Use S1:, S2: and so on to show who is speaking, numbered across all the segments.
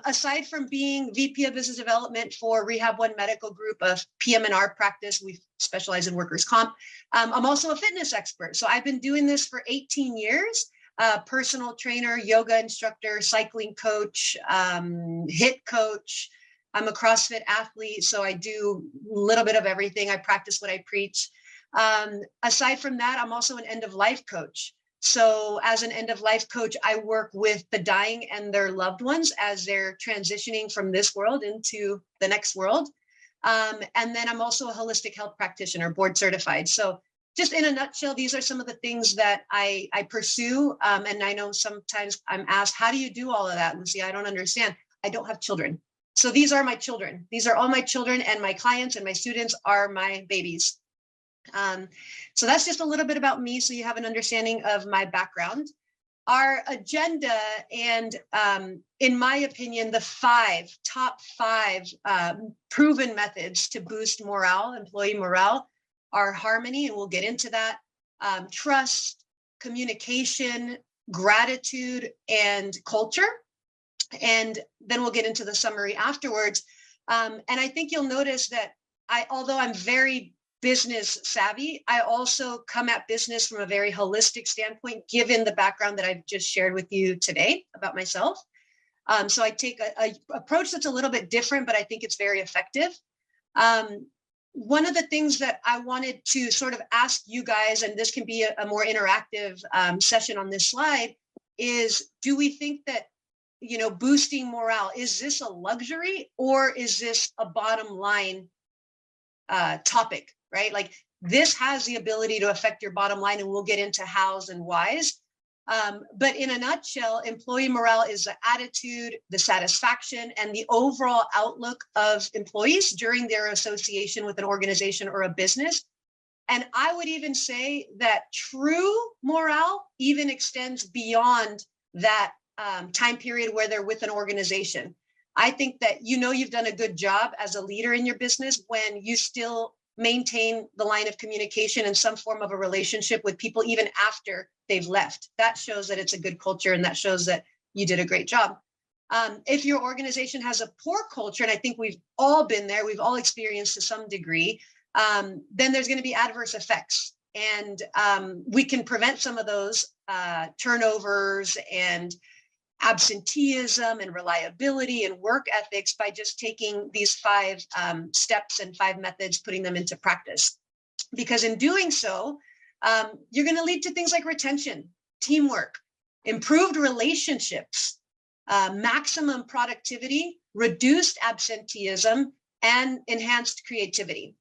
S1: Aside from being VP of Business Development for Rehab One Medical Group, a PM&R practice, we specialize in workers' comp. I'm also a fitness expert. So I've been doing this for 18 years. Personal trainer, yoga instructor, cycling coach, HIIT coach. I'm a CrossFit athlete, so I do a little bit of everything. I practice what I preach. Aside from that, I'm also an end-of-life coach. So as an end-of-life coach, I work with the dying and their loved ones as they're transitioning from this world into the next world. And then I'm also a holistic health practitioner, board certified. So just in a nutshell, these are some of the things that I pursue. And I know sometimes I'm asked, how do you do all of that, Lucy? I don't understand. I don't have children. So these are my children. These are all my children, and my clients and my students are my babies. So that's just a little bit about me, so you have an understanding of my background. Our agenda, and in my opinion, the top five proven methods to boost morale, employee morale, are harmony, and we'll get into that, trust, communication, gratitude, and culture. And then we'll get into the summary afterwards. And I think you'll notice that although I'm very business savvy, I also come at business from a very holistic standpoint, given the background that I've just shared with you today about myself. So I take a approach that's a little bit different, but I think it's very effective. One of the things that I wanted to sort of ask you guys, and this can be a more interactive session on this slide, is do we think that, boosting morale, is this a luxury or is this a bottom line topic, right? Like, this has the ability to affect your bottom line, and we'll get into hows and whys. But in a nutshell, employee morale is the attitude, the satisfaction, and the overall outlook of employees during their association with an organization or a business. And I would even say that true morale even extends beyond that time period where they're with an organization. I think that you've done a good job as a leader in your business when you still maintain the line of communication and some form of a relationship with people even after they've left. That shows that it's a good culture, and that shows that you did a great job. If your organization has a poor culture, and I think we've all been there, we've all experienced to some degree, then there's going to be adverse effects. And we can prevent some of those turnovers and absenteeism and reliability and work ethics by just taking these 5 steps and 5 methods, putting them into practice. Because in doing so, you're going to lead to things like retention, teamwork, improved relationships, maximum productivity, reduced absenteeism, and enhanced creativity.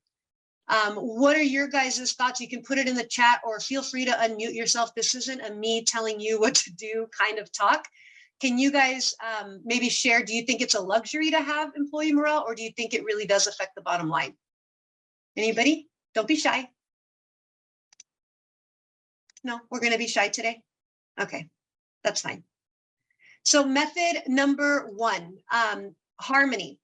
S1: What are your guys' thoughts? You can put it in the chat, or feel free to unmute yourself. This isn't a me telling you what to do kind of talk. Can you guys maybe share, do you think it's a luxury to have employee morale, or do you think it really does affect the bottom line? Anybody? Don't be shy. No, we're going to be shy today? Okay, that's fine. So method number 1, harmony.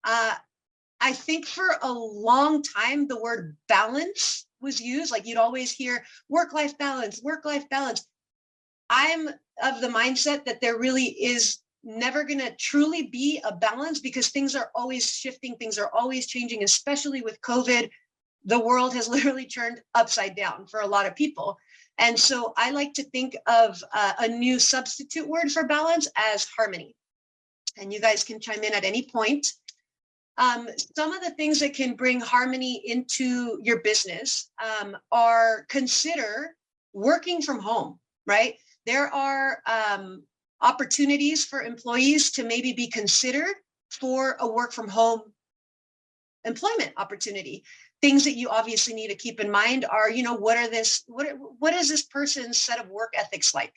S1: I think for a long time, the word balance was used. Like, you'd always hear work-life balance, work-life balance. I'm of the mindset that there really is never going to truly be a balance, because things are always shifting, things are always changing, especially with COVID. The world has literally turned upside down for a lot of people. And so I like to think of a new substitute word for balance as harmony. And you guys can chime in at any point. Some of the things that can bring harmony into your business are consider working from home, right? There are opportunities for employees to maybe be considered for a work from home employment opportunity. Things that you obviously need to keep in mind are, what is this person's set of work ethics like?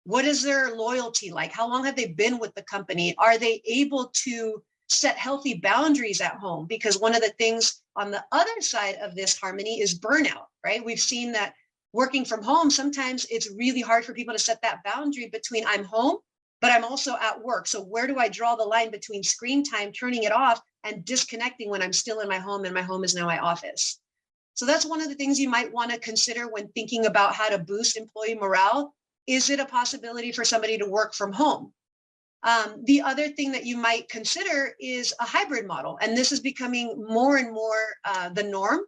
S1: What is their loyalty like? How long have they been with the company? Are they able to set healthy boundaries at home? Because one of the things on the other side of this harmony is burnout, right? We've seen that working from home, sometimes it's really hard for people to set that boundary between I'm home, but I'm also at work. So where do I draw the line between screen time, turning it off, and disconnecting when I'm still in my home and my home is now my office? So that's one of the things you might want to consider when thinking about how to boost employee morale. Is it a possibility for somebody to work from home? The other thing that you might consider is a hybrid model. And this is becoming more and more the norm.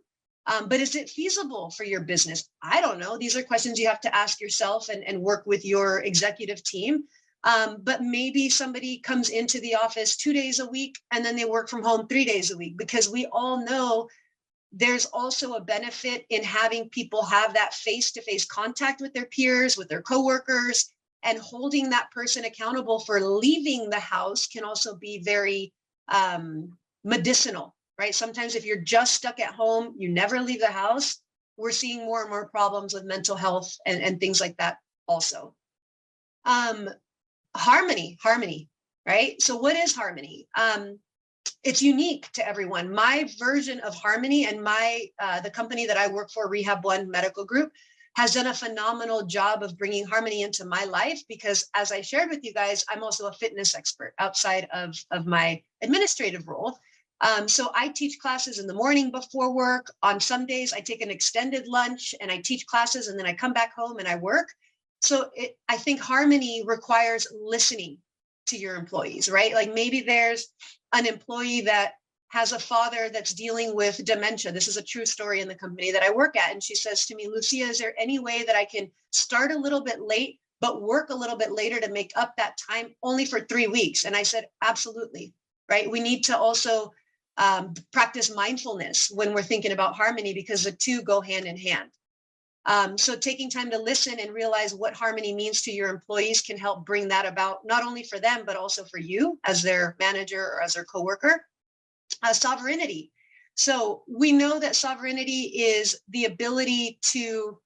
S1: But is it feasible for your business? I don't know. These are questions you have to ask yourself and work with your executive team. But maybe somebody comes into the office 2 days a week and then they work from home 3 days a week, because we all know there's also a benefit in having people have that face-to-face contact with their peers, with their coworkers, and holding that person accountable for leaving the house can also be very medicinal, right? Sometimes if you're just stuck at home, you never leave the house, we're seeing more and more problems with mental health and things like that also. Harmony, right? So what is harmony? It's unique to everyone. My version of harmony and the company that I work for, Rehab One Medical Group, has done a phenomenal job of bringing harmony into my life, because as I shared with you guys, I'm also a fitness expert outside of my administrative role. So I teach classes in the morning before work. On some days, I take an extended lunch and I teach classes, and then I come back home and I work. So I think harmony requires listening to your employees, right? Like maybe there's an employee that has a father that's dealing with dementia. This is a true story in the company that I work at. And she says to me, Lucia, is there any way that I can start a little bit late, but work a little bit later to make up that time only for 3 weeks? And I said, absolutely, right? We need to also practice mindfulness when we're thinking about harmony, because the two go hand in hand. So taking time to listen and realize what harmony means to your employees can help bring that about, not only for them, but also for you as their manager or as their coworker. Sovereignty. So we know that sovereignty is the ability to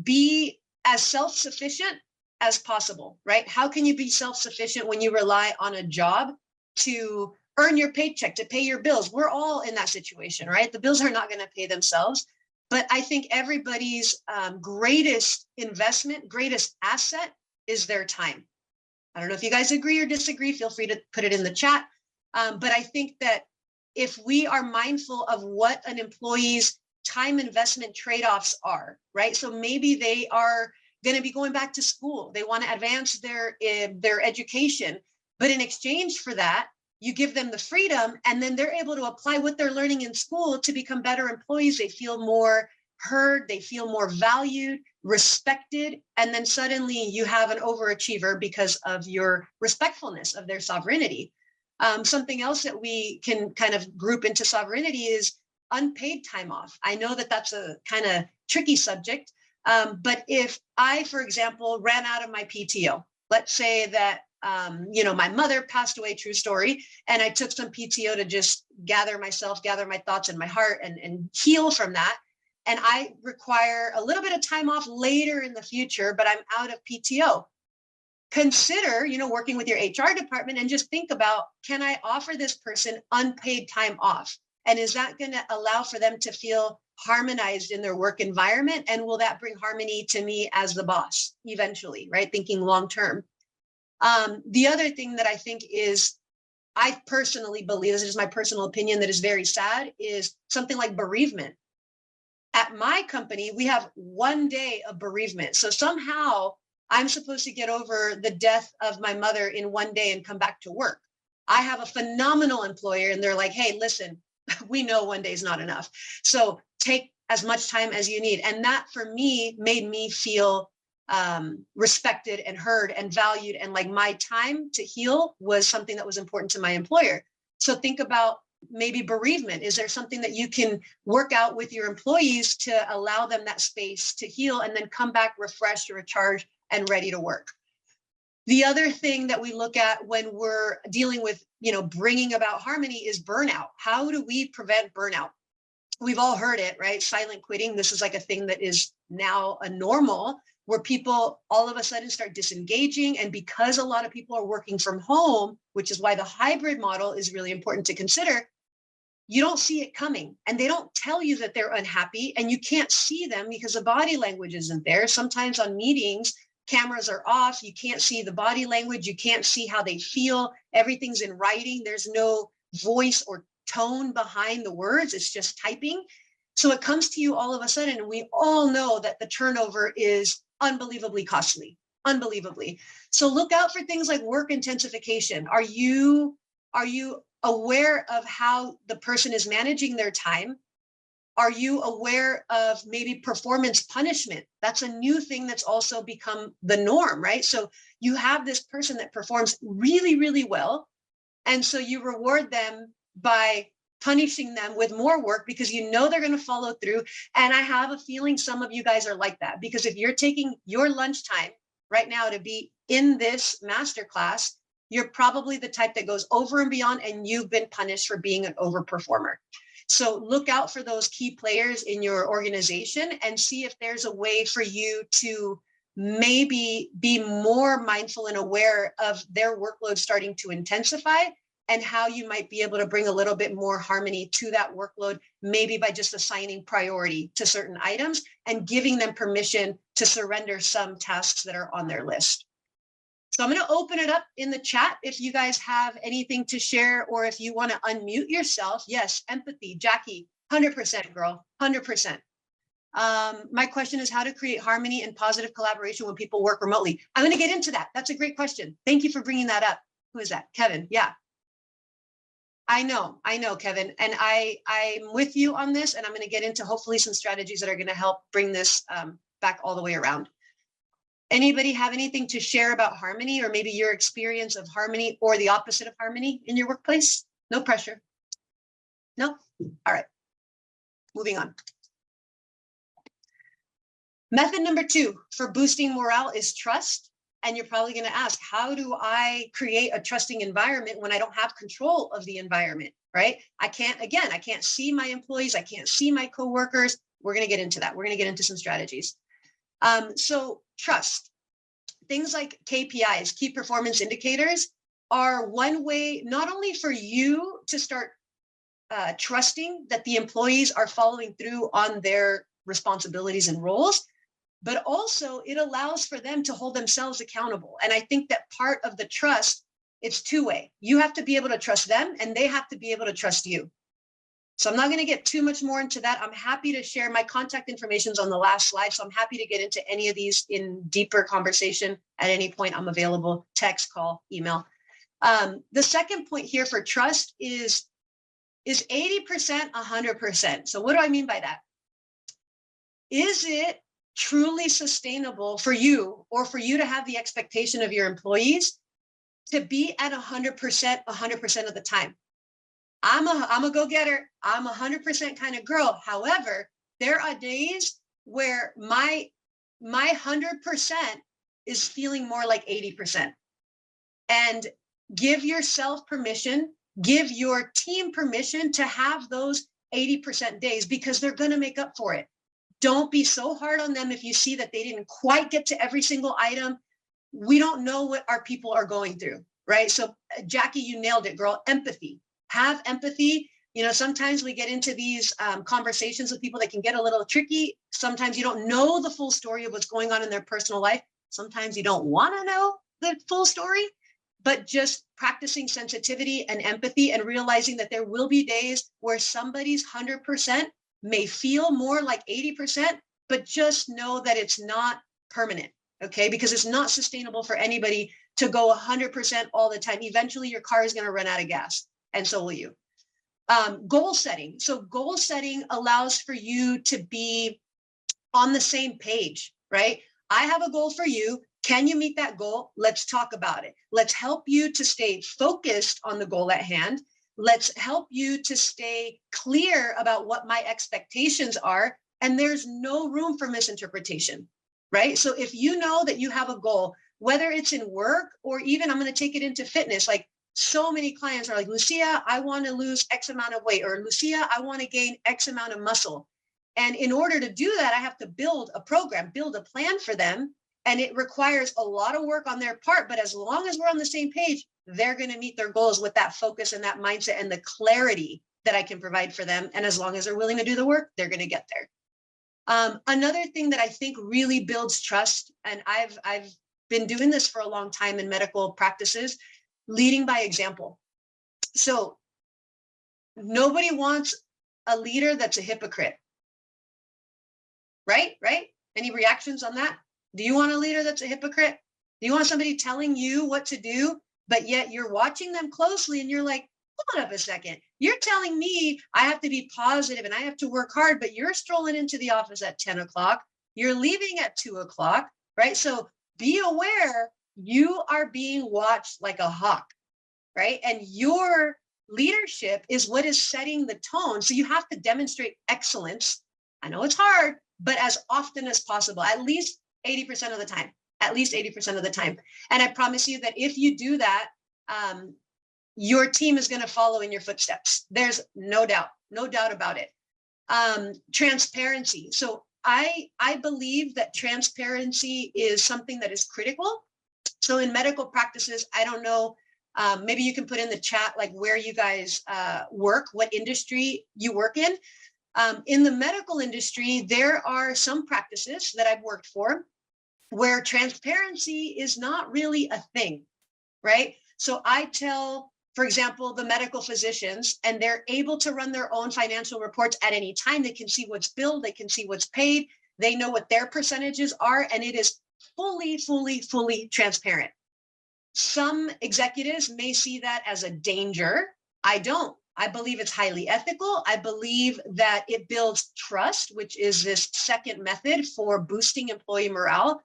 S1: be as self-sufficient as possible, right? How can you be self-sufficient when you rely on a job to earn your paycheck, to pay your bills? We're all in that situation, right? The bills are not going to pay themselves. But I think everybody's greatest investment, greatest asset is their time. I don't know if you guys agree or disagree. Feel free to put it in the chat. But I think that if we are mindful of what an employee's time investment trade-offs are, right? So maybe they are going to be going back to school. They want to advance their education. But in exchange for that, you give them the freedom, and then they're able to apply what they're learning in school to become better employees. They feel more heard, they feel more valued, respected, and then suddenly you have an overachiever because of your respectfulness of their sovereignty. Something else that we can kind of group into sovereignty is unpaid time off. I know that that's a kind of tricky subject, but if I, for example, ran out of my PTO, let's say that my mother passed away, true story, and I took some PTO to just gather myself, gather my thoughts and my heart and heal from that. And I require a little bit of time off later in the future, but I'm out of PTO. Consider, working with your HR department and just think about, can I offer this person unpaid time off? And is that going to allow for them to feel harmonized in their work environment? And will that bring harmony to me as the boss eventually, right? Thinking long-term. The other thing that I think is, I personally believe, this is my personal opinion, that is very sad, is something like bereavement. At my company, we have 1 day of bereavement. So somehow I'm supposed to get over the death of my mother in 1 day and come back to work. I have a phenomenal employer, and they're like, hey, listen, we know 1 day is not enough. So take as much time as you need. And that for me made me feel respected and heard and valued. And like my time to heal was something that was important to my employer. So think about maybe bereavement. Is there something that you can work out with your employees to allow them that space to heal and then come back refreshed, recharged, and ready to work? The other thing that we look at when we're dealing with, bringing about harmony is burnout. How do we prevent burnout? We've all heard it, right? Silent quitting. This is like a thing that is now a normal, where people all of a sudden start disengaging. And because a lot of people are working from home, which is why the hybrid model is really important to consider, you don't see it coming. And they don't tell you that they're unhappy, and you can't see them because the body language isn't there. Sometimes on meetings, cameras are off. You can't see the body language. You can't see how they feel. Everything's in writing. There's no voice or tone behind the words. It's just typing. So it comes to you all of a sudden. And we all know that the turnover is unbelievably costly, unbelievably. So look out for things like work intensification. Are you aware of how the person is managing their time? Are you aware of maybe performance punishment? That's a new thing that's also become the norm, right? So you have this person that performs really, really well. And so you reward them by punishing them with more work because you know they're going to follow through. And I have a feeling some of you guys are like that, because if you're taking your lunchtime right now to be in this masterclass, you're probably the type that goes over and beyond, and you've been punished for being an overperformer. So look out for those key players in your organization and see if there's a way for you to maybe be more mindful and aware of their workload starting to intensify, and how you might be able to bring a little bit more harmony to that workload, maybe by just assigning priority to certain items and giving them permission to surrender some tasks that are on their list. So I'm going to open it up in the chat if you guys have anything to share, or if you want to unmute yourself. Yes, empathy. Jackie, 100%, girl, 100%. My question is how to create harmony and positive collaboration when people work remotely. I'm going to get into that. That's a great question. Thank you for bringing that up. Who is that? Kevin. Yeah. I know, Kevin. And I'm with you on this, and I'm going to get into hopefully some strategies that are going to help bring this back all the way around. Anybody have anything to share about harmony, or maybe your experience of harmony or the opposite of harmony in your workplace? No pressure. No? All right. Moving on. Method number 2 for boosting morale is trust. And you're probably going to ask, how do I create a trusting environment when I don't have control of the environment, right? I can't see my employees. I can't see my coworkers. We're going to get into that. We're going to get into some strategies. So trust. Things like KPIs, key performance indicators, are one way not only for you to start trusting that the employees are following through on their responsibilities and roles, but also it allows for them to hold themselves accountable. And I think that part of the trust, it's two-way. You have to be able to trust them, and they have to be able to trust you. So I'm not going to get too much more into that. I'm happy to share my contact information on the last slide. So I'm happy to get into any of these in deeper conversation at any point. I'm available, text, call, email. The second point here for trust is 80%, 100%. So what do I mean by that? Is it truly sustainable for you, or for you to have the expectation of your employees to be at 100% of the time? I'm a go-getter. I'm 100% kind of girl. However, there are days where my 100% is feeling more like 80%. And give yourself permission, give your team permission to have those 80% days, because they're going to make up for it. Don't be so hard on them if you see that they didn't quite get to every single item. We don't know what our people are going through, right? So Jackie, you nailed it, girl. Empathy. Have empathy. You know, sometimes we get into these conversations with people that can get a little tricky. Sometimes you don't know the full story of what's going on in their personal life. Sometimes you don't want to know the full story, but just practicing sensitivity and empathy and realizing that there will be days where somebody's 100% may feel more like 80%, but just know that it's not permanent, okay? Because it's not sustainable for anybody to go 100% all the time. Eventually your car is going to run out of gas, and so will you. Goal setting. So goal setting allows for you to be on the same page, right? I have a goal for you. Can you meet that goal? Let's talk about it. Let's help you to stay focused on the goal at hand. Let's help you to stay clear about what my expectations are. And there's no room for misinterpretation, right? So if you know that you have a goal, whether it's in work or even I'm going to take it into fitness, like so many clients are like, Lucia, I want to lose X amount of weight, or Lucia, I want to gain X amount of muscle. And in order to do that, I have to build a program, build a plan for them. And it requires a lot of work on their part. But as long as we're on the same page, they're going to meet their goals with that focus and that mindset and the clarity that I can provide for them. And as long as they're willing to do the work, they're going to get there. Another thing that I think really builds trust, and I've been doing this for a long time in medical practices, leading by example. So nobody wants a leader that's a hypocrite. Right? Any reactions on that? Do you want a leader that's a hypocrite? Do you want somebody telling you what to do, but yet you're watching them closely and you're like, hold up a second. You're telling me I have to be positive and I have to work hard, but you're strolling into the office at 10 o'clock. You're leaving at 2 o'clock, right? So be aware you are being watched like a hawk, right? And your leadership is what is setting the tone. So you have to demonstrate excellence. I know it's hard, but as often as possible, at least 80% of the time, at least 80% of the time. And I promise you that if you do that, your team is going to follow in your footsteps. There's no doubt about it. Transparency. So I believe that transparency is something that is critical. So in medical practices, I don't know, maybe you can put in the chat like where you guys work, what industry you work in. In the medical industry, there are some practices that I've worked for where transparency is not really a thing, right? So I tell, for example, the medical physicians, and they're able to run their own financial reports at any time. They can see what's billed, they can see what's paid, they know what their percentages are, and it is fully transparent. Some executives may see that as a danger. I don't. I believe it's highly ethical. I believe that it builds trust, which is this second method for boosting employee morale.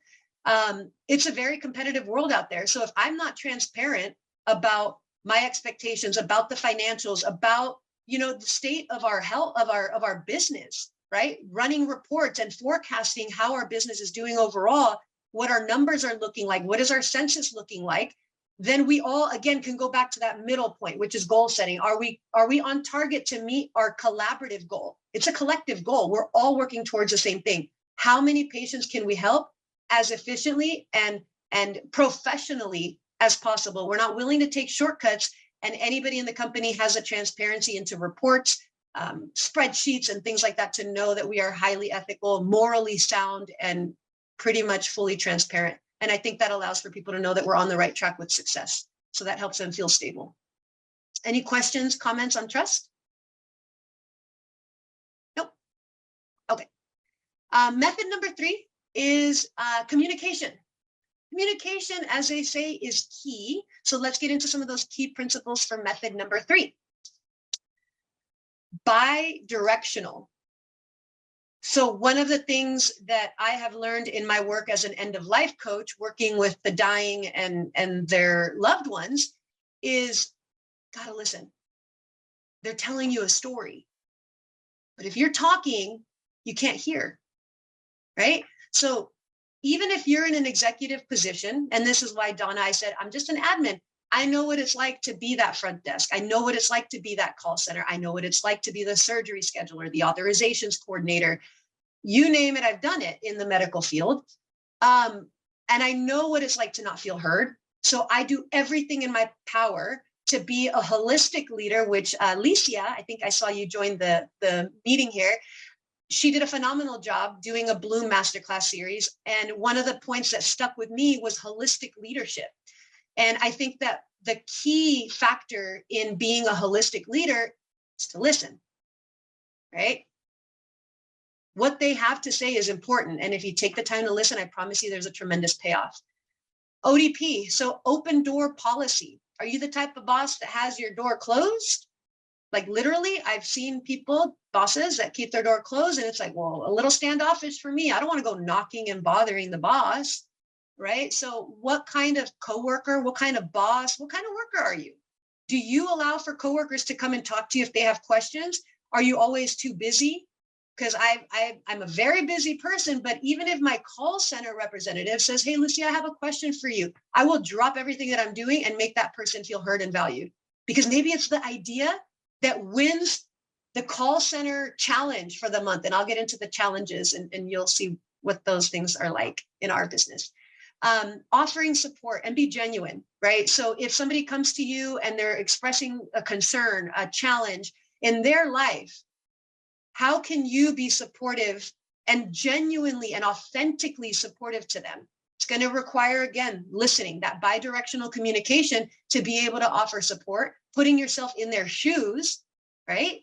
S1: It's a very competitive world out there. So if I'm not transparent about my expectations, about the financials, about, the state of our health, of our business, right? Running reports and forecasting how our business is doing overall, what our numbers are looking like, what is our census looking like, then we all, again, can go back to that middle point, which is goal setting. Are we on target to meet our collaborative goal? It's a collective goal. We're all working towards the same thing. How many patients can we help as efficiently and professionally as possible? We're not willing to take shortcuts, and anybody in the company has a transparency into reports, spreadsheets, and things like that to know that we are highly ethical, morally sound, and pretty much fully transparent. And I think that allows for people to know that we're on the right track with success. So that helps them feel stable. Any questions, comments on trust? Nope. Okay. Method number 3 is communication. Communication, as they say, is key. So let's get into some of those key principles for method number 3. Bi-directional. So one of the things that I have learned in my work as an end-of-life coach, working with the dying and their loved ones, is gotta listen. They're telling you a story. But if you're talking, you can't hear, right? So even if you're in an executive position, and this is why, Donna, I said, I'm just an admin. I know what it's like to be that front desk. I know what it's like to be that call center. I know what it's like to be the surgery scheduler, the authorizations coordinator. You name it, I've done it in the medical field. And I know what it's like to not feel heard. So I do everything in my power to be a holistic leader, which Lucia, I think I saw you join the meeting here. She did a phenomenal job doing a Bloom masterclass series. And one of the points that stuck with me was holistic leadership. And I think that the key factor in being a holistic leader is to listen, right? What they have to say is important. And if you take the time to listen, I promise you there's a tremendous payoff. ODP, so open door policy. Are you the type of boss that has your door closed? Like literally, I've seen people, bosses that keep their door closed, and it's like, well, a little standoffish for me. I don't want to go knocking and bothering the boss, right? So what kind of coworker, what kind of boss, what kind of worker are you? Do you allow for coworkers to come and talk to you if they have questions? Are you always too busy? Because I'm a very busy person, but even if my call center representative says, hey, Lucia, I have a question for you, I will drop everything that I'm doing and make that person feel heard and valued. Because maybe it's the idea that wins the call center challenge for the month. And I'll get into the challenges and you'll see what those things are like in our business. Offering support and be genuine, right? So if somebody comes to you and they're expressing a concern, a challenge in their life, how can you be supportive and genuinely and authentically supportive to them? It's going to require, again, listening, that bi-directional communication to be able to offer support, putting yourself in their shoes, right?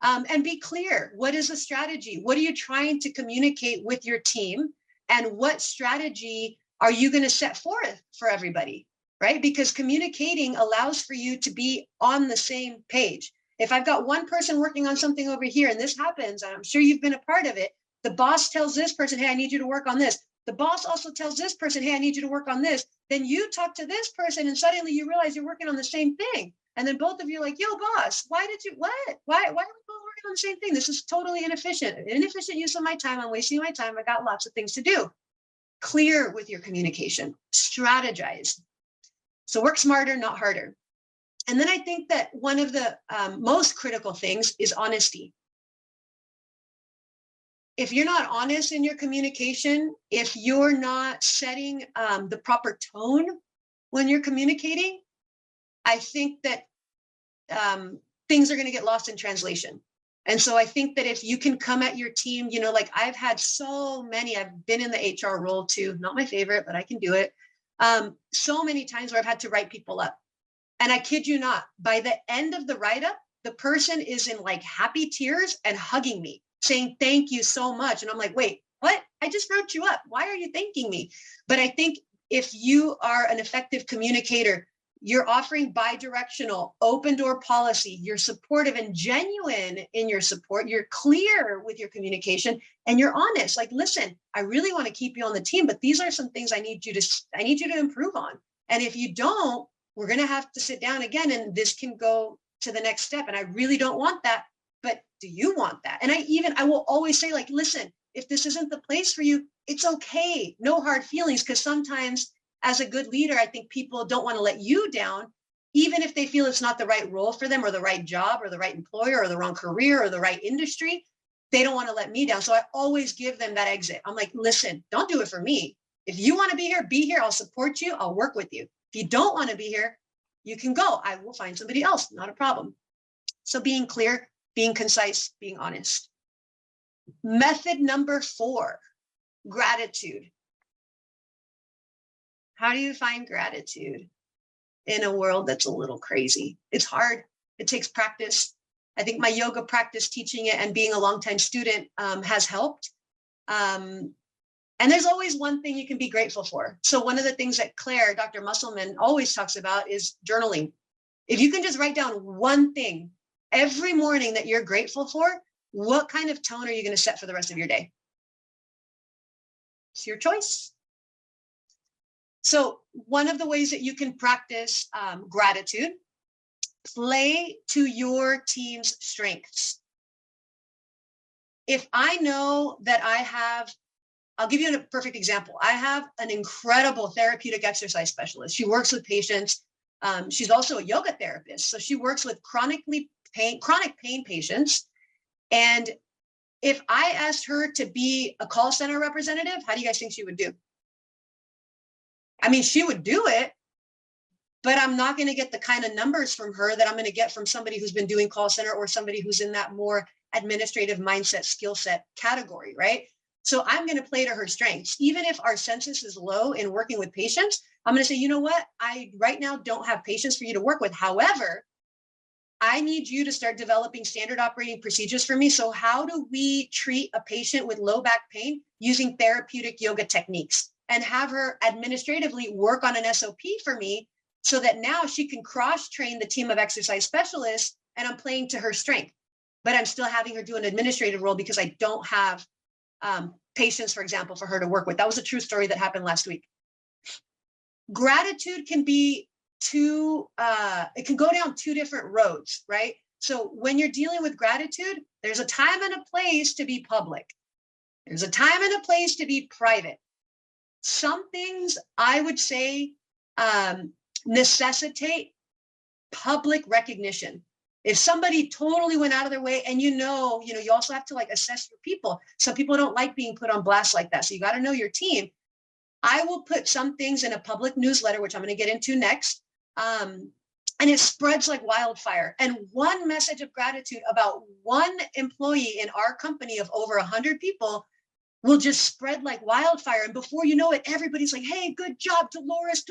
S1: And be clear. What is the strategy? What are you trying to communicate with your team? And what strategy are you going to set forth for everybody, right? Because communicating allows for you to be on the same page. If I've got one person working on something over here and this happens, and I'm sure you've been a part of it, the boss tells this person, hey, I need you to work on this. The boss also tells this person, hey, I need you to work on this. Then you talk to this person and suddenly you realize you're working on the same thing. And then both of you are like, yo, boss, why are we both working on the same thing? This is totally inefficient use of my time. I'm wasting my time. I got lots of things to do. Clear with your communication, strategize. So work smarter, not harder. And then I think that one of the most critical things is honesty. If you're not honest in your communication, if you're not setting the proper tone when you're communicating, I think that things are going to get lost in translation. And so I think that if you can come at your team, you know, like I've had so many, I've been in the HR role too, not my favorite, but I can do it. So many times where I've had to write people up. And I kid you not, by the end of the write-up, the person is in like happy tears and hugging me, saying, thank you so much. And I'm like, wait, what? I just wrote you up. Why are you thanking me? But I think if you are an effective communicator, you're offering bi-directional, open door policy, you're supportive and genuine in your support, you're clear with your communication, and you're honest. Like, listen, I really want to keep you on the team, but these are some things I need you to improve on. And if you don't, we're going to have to sit down again, and this can go to the next step. And I really don't want that, but do you want that? And I will always say, like, listen, if this isn't the place for you, it's okay. No hard feelings, because sometimes as a good leader, I think people don't want to let you down, even if they feel it's not the right role for them or the right job or the right employer or the wrong career or the right industry. They don't want to let me down. So I always give them that exit. I'm like, listen, don't do it for me. If you want to be here, be here. I'll support you. I'll work with you. If you don't want to be here, you can go. I will find somebody else. Not a problem. So being clear, being concise, being honest. Method number 4, gratitude. How do you find gratitude in a world that's a little crazy? It's hard. It takes practice. I think my yoga practice, teaching it and being a longtime student has helped. And there's always one thing you can be grateful for. So one of the things that Claire, Dr. Musselman, always talks about is journaling. If you can just write down one thing every morning that you're grateful for, what kind of tone are you going to set for the rest of your day? It's your choice. So one of the ways that you can practice gratitude, play to your team's strengths. If I know that I'll give you a perfect example. I have an incredible therapeutic exercise specialist. She works with patients. She's also a yoga therapist. So she works with chronic pain patients. And if I asked her to be a call center representative, how do you guys think she would do? I mean, she would do it, but I'm not going to get the kind of numbers from her that I'm going to get from somebody who's been doing call center or somebody who's in that more administrative mindset, skill set category, right? So I'm going to play to her strengths. Even if our census is low in working with patients, I'm going to say, you know what? I right now don't have patients for you to work with. However, I need you to start developing standard operating procedures for me. So how do we treat a patient with low back pain using therapeutic yoga techniques? And have her administratively work on an SOP for me so that now she can cross-train the team of exercise specialists, and I'm playing to her strength. But I'm still having her do an administrative role because I don't have patients, for example, for her to work with. That was a true story that happened last week. Gratitude can be it can go down 2 different roads, right? So when you're dealing with gratitude, there's a time and a place to be public. There's a time and a place to be private. Some things I would say necessitate public recognition. If somebody totally went out of their way, and you also have to like assess your people. Some people don't like being put on blast like that. So you got to know your team. I will put some things in a public newsletter, which I'm going to get into next. And it spreads like wildfire. And one message of gratitude about one employee in our company of over 100 people will just spread like wildfire. And before you know it, everybody's like, hey, good job, Dolores,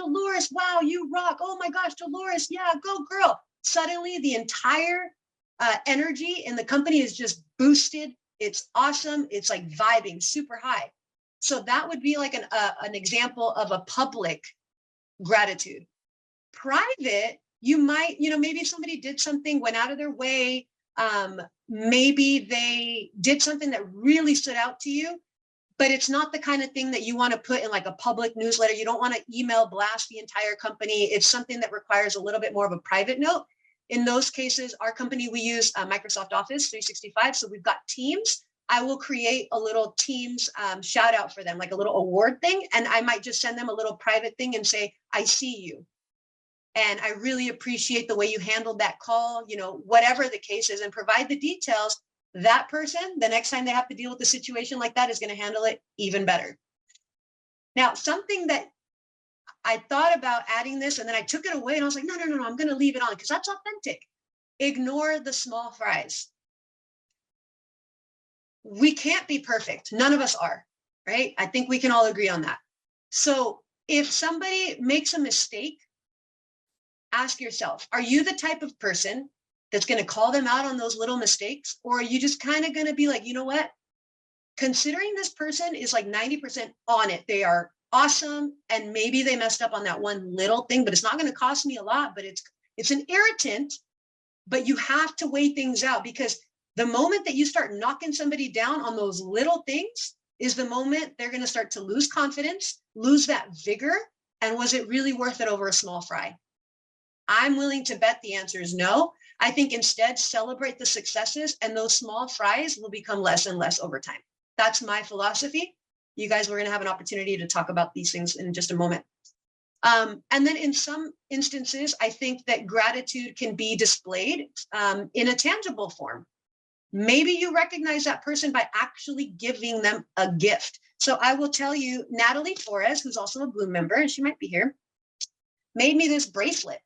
S1: wow, you rock. Oh my gosh, Dolores, yeah, go girl. Suddenly the entire energy in the company is just boosted. It's awesome. It's like vibing super high. So that would be like an example of a public gratitude. Private, you might, maybe somebody did something, went out of their way. Maybe they did something that really stood out to you, but it's not the kind of thing that you want to put in like a public newsletter. You don't want to email blast the entire company. It's something that requires a little bit more of a private note. In those cases, our company, we use Microsoft Office 365. So we've got Teams. I will create a little Teams shout out for them, like a little award thing. And I might just send them a little private thing and say, I see you. And I really appreciate the way you handled that call, whatever the case is, and provide the details. That person, the next time they have to deal with a situation like that, is going to handle it even better. Now, something that I thought about adding this, and then I took it away and I was like, no, I'm going to leave it on because that's authentic. Ignore the small fries. We can't be perfect. None of us are, right? I think we can all agree on that. So if somebody makes a mistake, ask yourself, are you the type of person that's going to call them out on those little mistakes? Or are you just kind of going to be like, you know what? Considering this person is like 90% on it. They are awesome. And maybe they messed up on that one little thing, but it's not going to cost me a lot, but it's an irritant. But you have to weigh things out, because the moment that you start knocking somebody down on those little things is the moment they're going to start to lose confidence, lose that vigor. And was it really worth it over a small fry? I'm willing to bet the answer is no. I think instead celebrate the successes, and those small fries will become less and less over time. That's my philosophy. You guys, we're going to have an opportunity to talk about these things in just a moment. And then in some instances, I think that gratitude can be displayed in a tangible form. Maybe you recognize that person by actually giving them a gift. So I will tell you, Natalie Torres, who's also a Bloom member, and she might be here, made me this bracelet.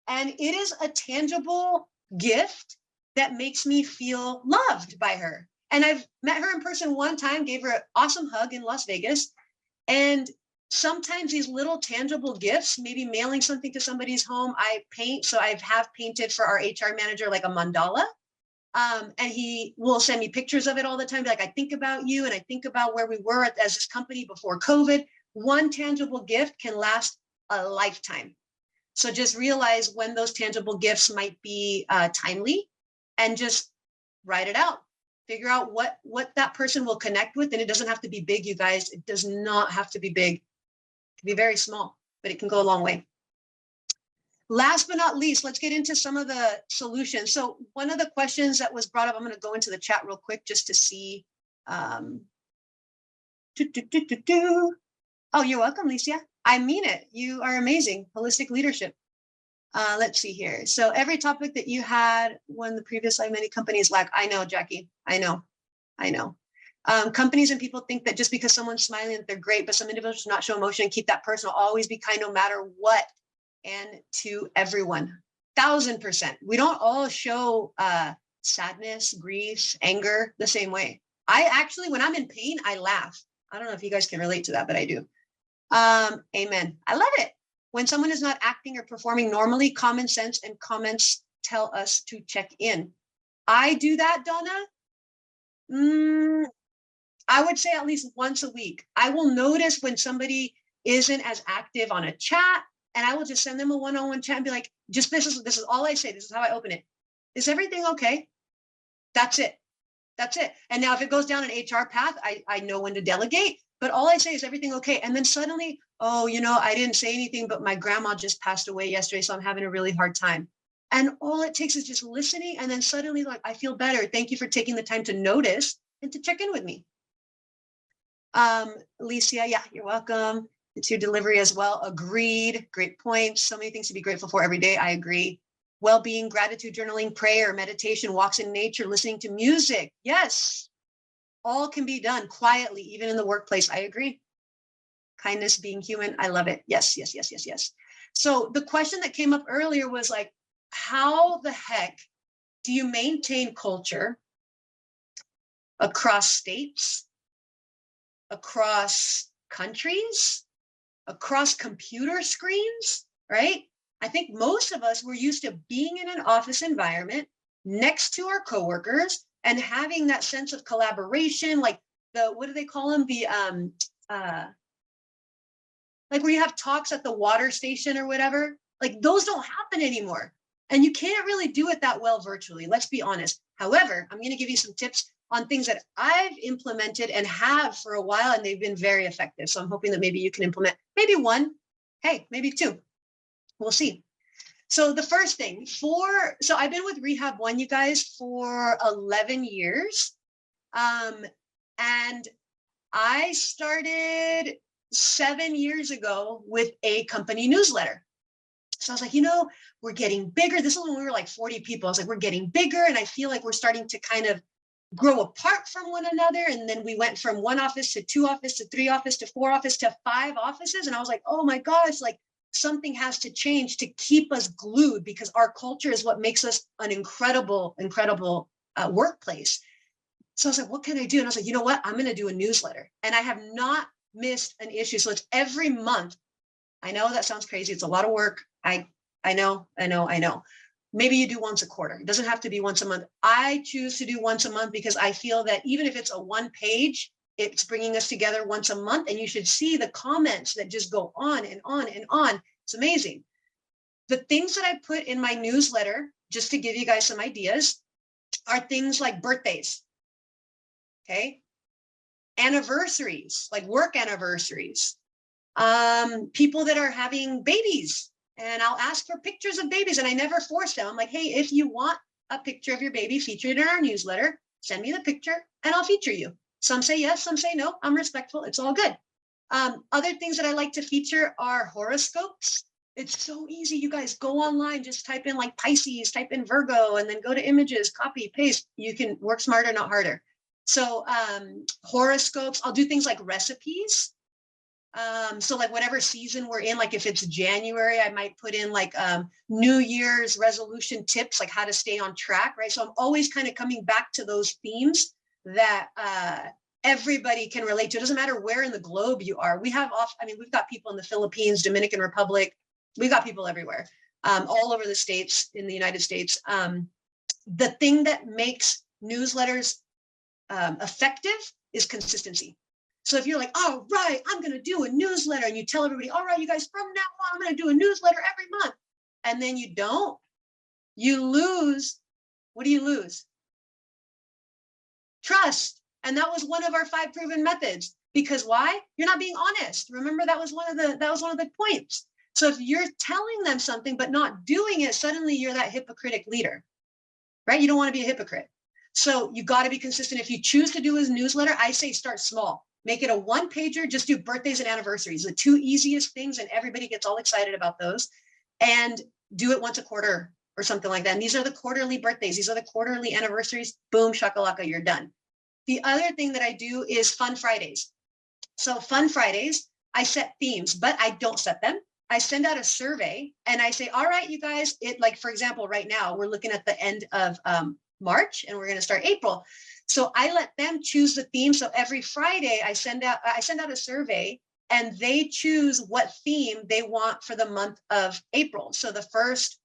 S1: And it is a tangible gift that makes me feel loved by her. And I've met her in person one time, gave her an awesome hug in Las Vegas. And sometimes these little tangible gifts, maybe mailing something to somebody's home. I paint, so I have painted for our HR manager like a mandala. And he will send me pictures of it all the time. Be like, I think about you, and I think about where we were as this company before COVID. One tangible gift can last a lifetime. So just realize when those tangible gifts might be timely, and just write it out. Figure out what that person will connect with. And it doesn't have to be big, you guys. It does not have to be big. It can be very small, but it can go a long way. Last but not least, let's get into some of the solutions. So one of the questions that was brought up, I'm going to go into the chat real quick just to see. Oh, you're welcome, Lucia. I mean it. You are amazing. Holistic leadership. Let's see here. So every topic that you had when the previous live, many companies lack. I know, Jackie. I know. Companies and people think that just because someone's smiling that they're great, but some individuals do not show emotion and keep that personal. Always be kind no matter what, and to everyone. 1000%. We don't all show sadness, grief, anger the same way. I actually, when I'm in pain, I laugh. I don't know if you guys can relate to that, but I do. Amen. I love it. When someone is not acting or performing normally, common sense and comments tell us to check in. I do that, Donna. I would say at least once a week. I will notice when somebody isn't as active on a chat, and I will just send them a one-on-one chat and be like, just this is all I say. This is how I open it. Is everything okay? That's it. And now if it goes down an HR path, I know when to delegate, but all I say is everything okay? And then suddenly, oh, I didn't say anything, but my grandma just passed away yesterday, so I'm having a really hard time. And all it takes is just listening. And then suddenly, like, I feel better. Thank you for taking the time to notice and to check in with me. Alicia, yeah, you're welcome. It's your delivery as well. Agreed. Great points. So many things to be grateful for every day. I agree. Well-being, gratitude, journaling, prayer, meditation, walks in nature, listening to music. Yes. All can be done quietly, even in the workplace. I agree. Kindness, being human. I love it. Yes. So the question that came up earlier was like, how the heck do you maintain culture across states, across countries, across computer screens, right? I think most of us were used to being in an office environment next to our coworkers and having that sense of collaboration, like what do they call them? Like where you have talks at the water station or whatever, like those don't happen anymore. And you can't really do it that well virtually, let's be honest. However, I'm going to give you some tips on things that I've implemented and have for a while, and they've been very effective. So I'm hoping that maybe you can implement maybe one, hey, maybe two. We'll see. So the first thing so I've been with Rehab One, you guys, for 11 years. And I started 7 years ago with a company newsletter. So I was like, we're getting bigger. This is when we were like 40 people. I was like, we're getting bigger. And I feel like we're starting to kind of grow apart from one another. And then we went from 1 office to 2 office to 3 office to 4 office to 5 offices. And I was like, oh my gosh, like something has to change to keep us glued, because our culture is what makes us an incredible workplace. So I was like, what can I do? And I was like, you know what? I'm going to do a newsletter. And I have not missed an issue. So it's every month. I know that sounds crazy. It's a lot of work. I know. Maybe you do once a quarter. It doesn't have to be once a month. I choose to do once a month because I feel that even if it's a 1 page, it's bringing us together once a month. And you should see the comments that just go on and on and on. It's amazing. The things that I put in my newsletter, just to give you guys some ideas, are things like birthdays. Okay. Anniversaries, like work anniversaries. People that are having babies, and I'll ask for pictures of babies, and I never force them. I'm like, hey, if you want a picture of your baby featured in our newsletter, send me the picture and I'll feature you. Some say yes, some say no. I'm respectful. It's all good. Other things that I like to feature are horoscopes. It's so easy. You guys go online, just type in like Pisces, type in Virgo, and then go to images, copy, paste. You can work smarter, not harder. So horoscopes, I'll do things like recipes. So like whatever season we're in, like if it's January, I might put in like New Year's resolution tips, like how to stay on track, right? So I'm always kind of coming back to those themes that everybody can relate to. It doesn't matter where in the globe you are. We've got people in the Philippines, Dominican Republic. We've got people everywhere, all over the states in the United States. The thing that makes newsletters effective is consistency. So if you're like, all right, I'm going to do a newsletter, and you tell everybody, all right, you guys, from now on, I'm going to do a newsletter every month. And then you don't, you lose. What do you lose? Trust. And that was one of our 5 proven methods. Because why? You're not being honest. Remember, that was one of the points. So if you're telling them something, but not doing it, suddenly you're that hypocritic leader, right? You don't want to be a hypocrite. So you got to be consistent. If you choose to do a newsletter, I say start small. Make it a 1-pager, just do birthdays and anniversaries, the 2 easiest things, and everybody gets all excited about those. And do it once a quarter or something like that. And these are the quarterly birthdays. These are the quarterly anniversaries. Boom, shakalaka, you're done. The other thing that I do is Fun Fridays. So Fun Fridays, I set themes, but I don't set them. I send out a survey and I say, all right, you guys, like, for example, right now, we're looking at the end of March and we're going to start April. So I let them choose the theme. So every Friday I send out a survey, and they choose what theme they want for the month of April. So the first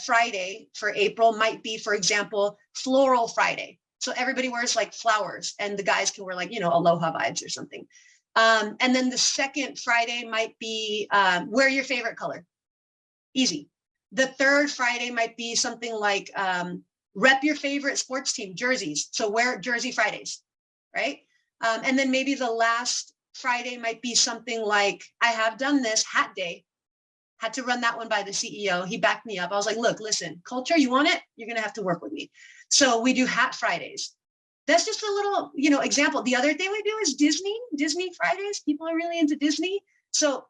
S1: Friday for April might be, for example, Floral Friday. So everybody wears like flowers, and the guys can wear like, aloha vibes or something. And then the second Friday might be wear your favorite color. Easy. The third Friday might be something like rep your favorite sports team, jerseys. So wear Jersey Fridays, right? And then maybe the last Friday might be something like, I have done this, hat day. Had to run that one by the CEO. He backed me up. I was like, look, listen, culture, you want it? You're going to have to work with me. So we do hat Fridays. That's just a little, example. The other thing we do is Disney Fridays. People are really into Disney. So,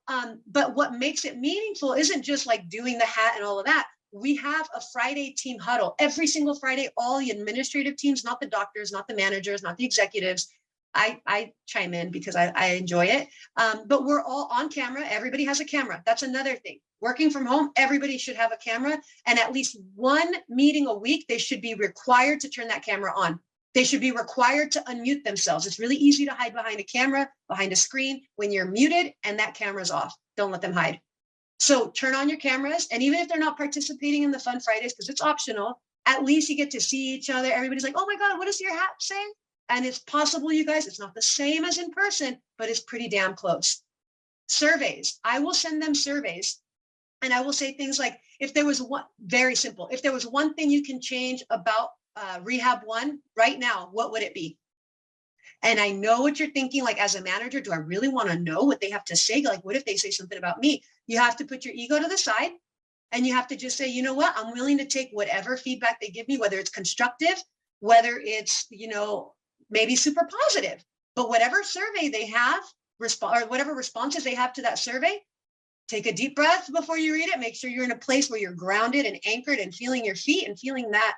S1: but what makes it meaningful isn't just like doing the hat and all of that. We have a Friday team huddle every single Friday. All the administrative teams, not the doctors, not the managers, not the executives. I chime in because I enjoy it. But we're all on camera. Everybody has a camera. That's another thing. Working from home, everybody should have a camera. And at least 1 meeting a week, they should be required to turn that camera on. They should be required to unmute themselves. It's really easy to hide behind a camera, behind a screen when you're muted and that camera's off. Don't let them hide. So turn on your cameras. And even if they're not participating in the Fun Fridays, because it's optional, at least you get to see each other. Everybody's like, oh my God, what does your hat say? And it's possible, you guys, it's not the same as in person, but it's pretty damn close. Surveys. I will send them surveys and I will say things like, if there was one, very simple, if there was one thing you can change about Rehab 1 right now, what would it be? And I know what you're thinking, like as a manager, do I really want to know what they have to say? Like, what if they say something about me? You have to put your ego to the side and you have to just say, you know what, I'm willing to take whatever feedback they give me, whether it's constructive, whether it's, maybe super positive, but whatever survey they have, or whatever responses they have to that survey, take a deep breath before you read it. Make sure you're in a place where you're grounded and anchored and feeling your feet and feeling that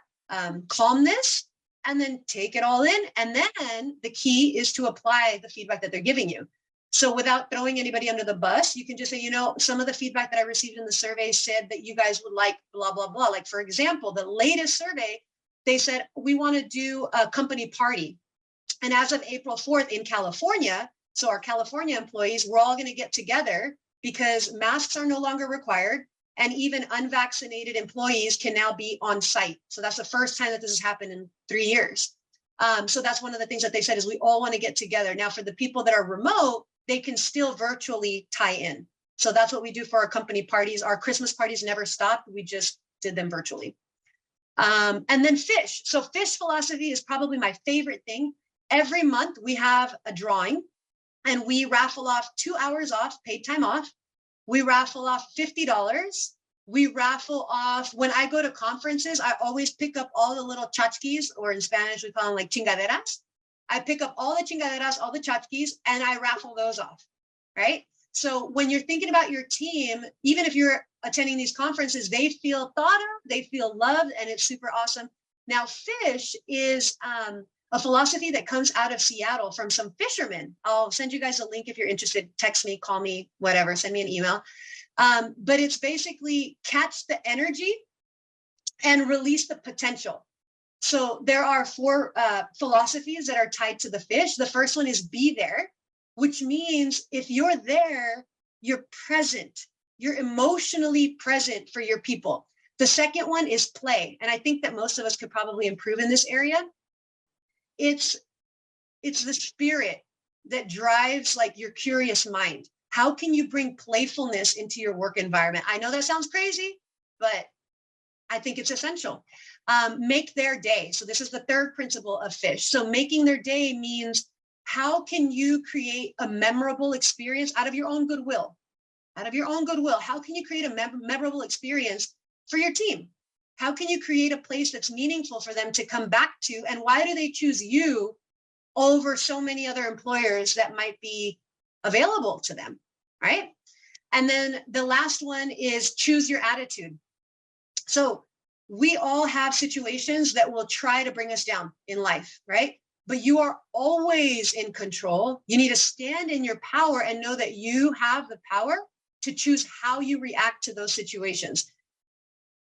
S1: calmness, and then take it all in. And then the key is to apply the feedback that they're giving you. So without throwing anybody under the bus, you can just say, some of the feedback that I received in the survey said that you guys would like blah, blah, blah. Like, for example, the latest survey, they said, we want to do a company party. And as of April 4th in California, so our California employees, we're all going to get together because masks are no longer required. And even unvaccinated employees can now be on site. So that's the first time that this has happened in 3 years. So that's one of the things that they said is we all want to get together. Now, for the people that are remote, they can still virtually tie in. So that's what we do for our company parties. Our Christmas parties never stopped. We just did them virtually. And then fish. So fish philosophy is probably my favorite thing. Every month we have a drawing and we raffle off 2 hours off, paid time off. We raffle off $50. We raffle off, when I go to conferences, I always pick up all the little tchotchkes, or in Spanish, we call them like chingaderas. I pick up all the chingaderas, all the tchotchkes, and I raffle those off, right? So when you're thinking about your team, even if you're attending these conferences, they feel thought of, they feel loved, and it's super awesome. Now, fish is a philosophy that comes out of Seattle from some fishermen. I'll send you guys a link if you're interested. Text me, call me, whatever, send me an email. But it's basically catch the energy and release the potential. So there are 4 philosophies that are tied to the fish. The first one is be there, which means if you're there, you're present. You're emotionally present for your people. The second one is play. And I think that most of us could probably improve in this area. It's the spirit that drives like your curious mind. How can you bring playfulness into your work environment? I know that sounds crazy, but I think it's essential. Make their day. So this is the third principle of fish. So making their day means how can you create a memorable experience out of your own goodwill? Out of your own goodwill, how can you create a memorable experience for your team? How can you create a place that's meaningful for them to come back to? And why do they choose you over so many other employers that might be available to them, right? And then the last one is choose your attitude. So we all have situations that will try to bring us down in life, right? But you are always in control. You need to stand in your power and know that you have the power to choose how you react to those situations.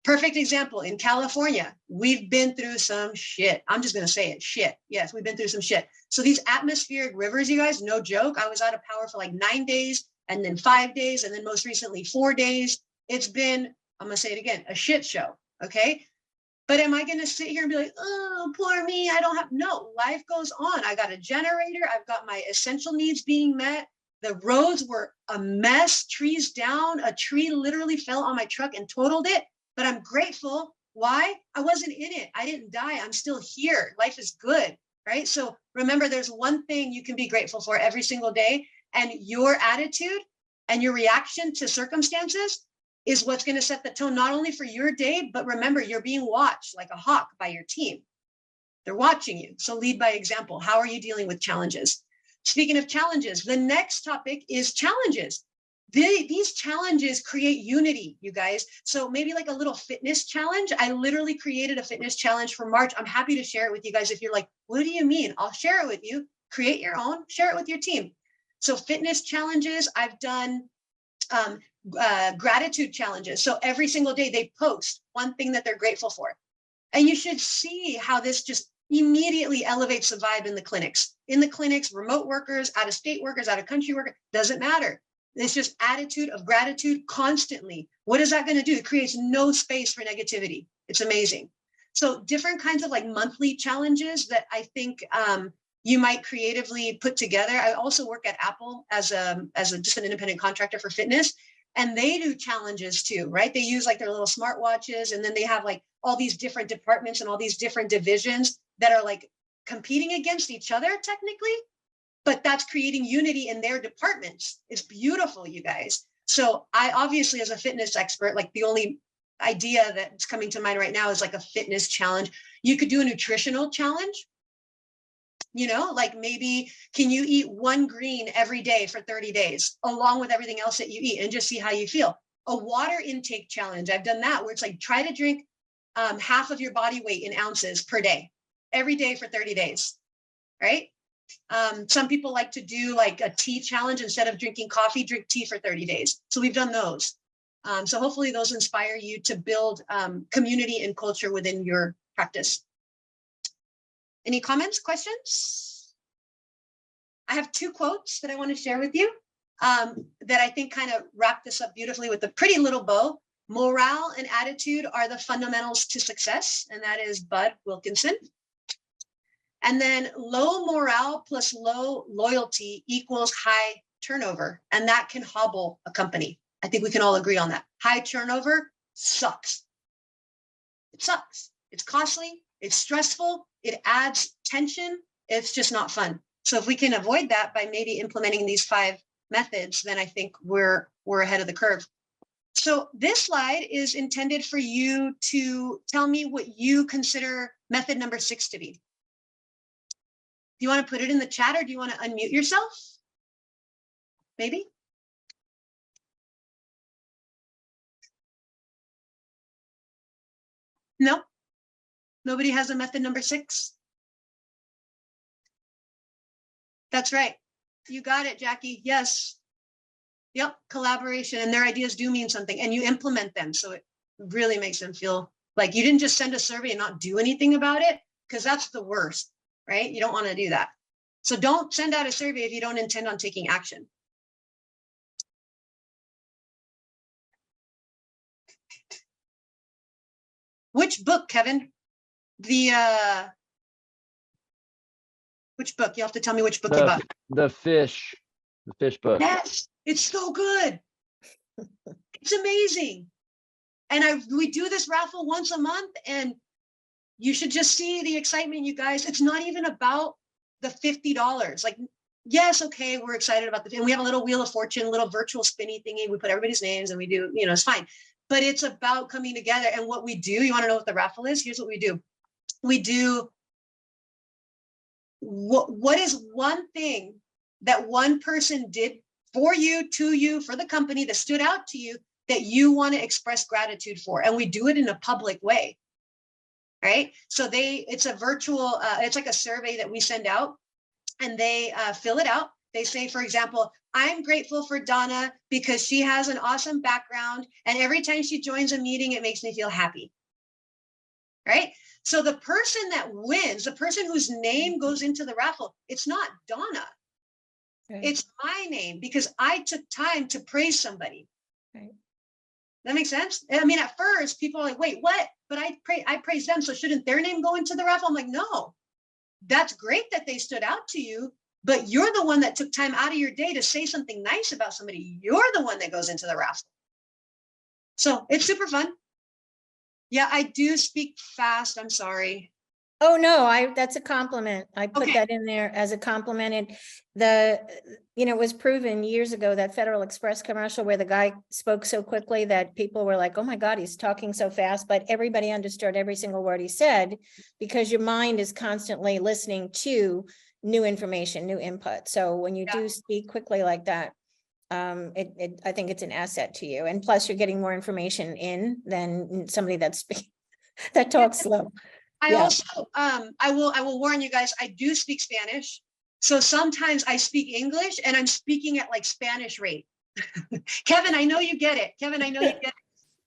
S1: Perfect example, in California, we've been through some shit. I'm just going to say it, shit. Yes, we've been through some shit. So these atmospheric rivers, you guys, no joke. I was out of power for like 9 days and then 5 days and then most recently 4 days. It's been, I'm going to say it again, a shit show. Okay. But am I going to sit here and be like, oh, poor me, I don't have, no, life goes on. I got a generator. I've got my essential needs being met. The roads were a mess, trees down. A tree literally fell on my truck and totaled it. But I'm grateful. Why? I wasn't in it. I didn't die. I'm still here. Life is good, right? So remember, there's one thing you can be grateful for every single day. And your attitude and your reaction to circumstances is what's going to set the tone, not only for your day, but remember, you're being watched like a hawk by your team. They're watching you. So lead by example. How are you dealing with challenges? Speaking of challenges, the next topic is challenges. These challenges create unity, you guys. So maybe like a little fitness challenge. I literally created a fitness challenge for March. I'm happy to share it with you guys. If you're like, what do you mean? I'll share it with you. Create your own, share it with your team. So fitness challenges, I've done gratitude challenges. So every single day they post one thing that they're grateful for. And you should see how this just immediately elevates the vibe in the clinics. In the clinics, remote workers, out of state workers, out of country workers, doesn't matter. It's just attitude of gratitude constantly. What is that going to do? It creates no space for negativity. It's amazing. So different kinds of like monthly challenges that I think You might creatively put together. I also work at Apple as just an independent contractor for fitness, and they do challenges too, right? They use like their little smartwatches, and then they have like all these different departments and all these different divisions that are like competing against each other technically, but that's creating unity in their departments. It's beautiful, you guys. So I obviously, as a fitness expert, like the only idea that's coming to mind right now is like a fitness challenge. You could do a nutritional challenge. Like maybe can you eat one green every day for 30 days along with everything else that you eat and just see how you feel. A water intake challenge. I've done that where it's like try to drink half of your body weight in ounces per day, every day for 30 days, right? Some people like to do like a tea challenge. Instead of drinking coffee, drink tea for 30 days. So we've done those. So hopefully those inspire you to build community and culture within your practice. Any comments, questions? I have 2 quotes that I want to share with you that I think kind of wrap this up beautifully with a pretty little bow. Morale and attitude are the fundamentals to success, and that is Bud Wilkinson. And then low morale plus low loyalty equals high turnover, and that can hobble a company. I think we can all agree on that. High turnover sucks. It sucks. It's costly. It's stressful. It adds tension. It's just not fun. So if we can avoid that by maybe implementing these 5 methods, then I think we're ahead of the curve. So this slide is intended for you to tell me what you consider method number 6 to be. Do you want to put it in the chat, or do you want to unmute yourself? Maybe? No? Nobody has a method number 6? That's right. You got it, Jackie. Yes. Yep. Collaboration, and their ideas do mean something, and you implement them. So it really makes them feel like you didn't just send a survey and not do anything about it, because that's the worst, right? You don't want to do that. So don't send out a survey if you don't intend on taking action. Which book, Kevin? Which book? You have to tell me which book you bought.
S2: The fish book.
S1: Yes, it's so good. It's amazing. And we do this raffle once a month, and you should just see the excitement, you guys. It's not even about the $50. Like, yes, okay, we're excited about and we have a little wheel of fortune, a little virtual spinny thingy. We put everybody's names and we do, it's fine. But it's about coming together. And what we do, you want to know what the raffle is? Here's what we do. We do, what is one thing that one person did for you, to you, for the company that stood out to you that you want to express gratitude for? And we do it in a public way, right? So it's a virtual, it's like a survey that we send out, and they fill it out. They say, for example, I'm grateful for Donna because she has an awesome background, and every time she joins a meeting, it makes me feel happy, right? So the person that wins, the person whose name goes into the raffle, it's not Donna. Right. It's my name, because I took time to praise somebody. Right. That makes sense? I mean, at first, people are like, wait, what? But I praise them, so shouldn't their name go into the raffle? I'm like, no, that's great that they stood out to you, but you're the one that took time out of your day to say something nice about somebody. You're the one that goes into the raffle. So it's super fun. Yeah, I do speak fast. I'm sorry.
S3: Oh, no, that's a compliment. I put that in there as a compliment. And it was proven years ago, that Federal Express commercial where the guy spoke so quickly that people were like, oh my God, he's talking so fast, but everybody understood every single word he said, because your mind is constantly listening to new information, new input. So when you do speak quickly like that, I think it's an asset to you. And plus you're getting more information in than somebody that talks slow.
S1: I also, I will warn you guys, I do speak Spanish. So sometimes I speak English and I'm speaking at like Spanish rate. Kevin, I know you get it. Kevin, I know you get it.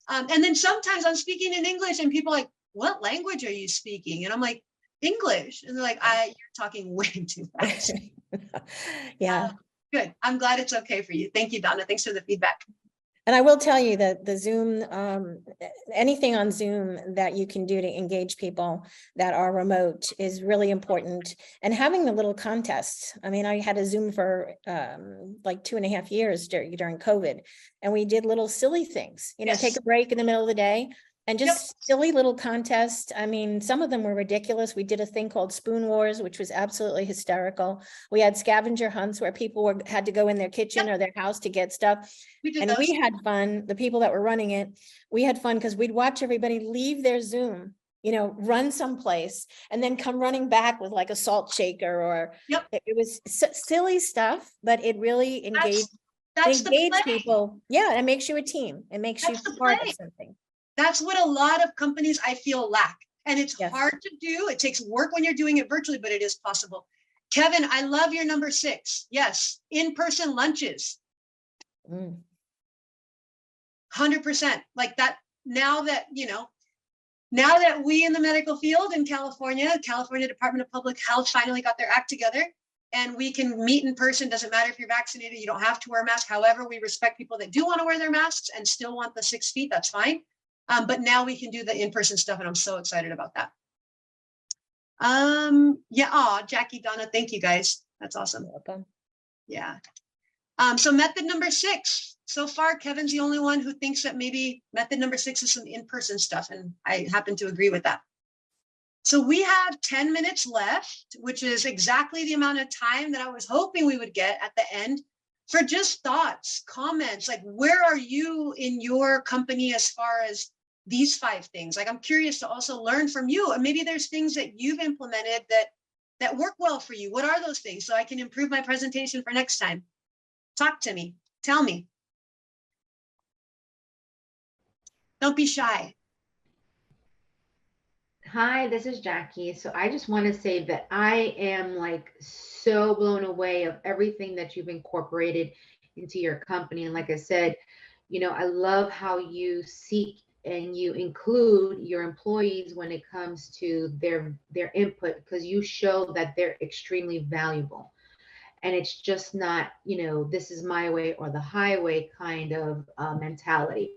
S1: And then sometimes I'm speaking in English and people are like, what language are you speaking? And I'm like, English. And they're like, you're talking way too fast.
S3: Yeah.
S1: Good. I'm glad it's okay for you. Thank you, Donna. Thanks for the feedback.
S3: And I will tell you that the Zoom, anything on Zoom that you can do to engage people that are remote is really important. And having the little contests. I mean, I had a Zoom for like 2.5 years during COVID, and we did little silly things, you know, take
S1: Yes.
S3: a break in the middle of the day and
S1: Yep.
S3: just silly little contests. I mean, some of them were ridiculous. We did a thing called Spoon Wars, which was absolutely hysterical. We had scavenger hunts where people had to go in their kitchen
S1: Yep.
S3: or their house to get stuff.
S1: We did
S3: And
S1: those.
S3: we had fun, the people that were running it, we had fun because we'd watch everybody leave their Zoom, you know, run someplace and then come running back with like a salt shaker or
S1: Yep.
S3: it was silly stuff, but it really engaged
S1: That's the play.
S3: people. Yeah, it makes you a team. It makes you
S1: That's the
S3: part
S1: play.
S3: of something.
S1: That's what a lot of companies I feel lack. And it's
S3: Yes.
S1: hard to do. It takes work when you're doing it virtually, but it is possible. Kevin, I love your number 6. Yes, in-person lunches. 100%. Like that, now that, you know, now that we in the medical field in California Department of Public Health finally got their act together and we can meet in person, doesn't matter if you're vaccinated, you don't have to wear a mask. However, we respect people that do want to wear their masks and still want the 6 feet, that's fine. But now we can do the in-person stuff and I'm so excited about that. Yeah, Jackie, Donna, thank you guys. That's awesome.
S3: Welcome.
S1: Yeah. So method number 6. So far, Kevin's the only one who thinks that maybe method number 6 is some in-person stuff, and I happen to agree with that. So we have 10 minutes left, which is exactly the amount of time that I was hoping we would get at the end for just thoughts, comments, like where are you in your company as far as these 5 things? Like I'm curious to also learn from you, and maybe there's things that you've implemented that work well for you. What are those things so I can improve my presentation for next time? Talk to me. Tell me. Don't be shy.
S4: Hi, this is Jackie. So I just want to say that I am like so blown away of everything that you've incorporated into your company. And like I said, you know, I love how you seek and you include your employees when it comes to their input, because you show that they're extremely valuable. And it's just not, you know, this is my way or the highway kind of mentality.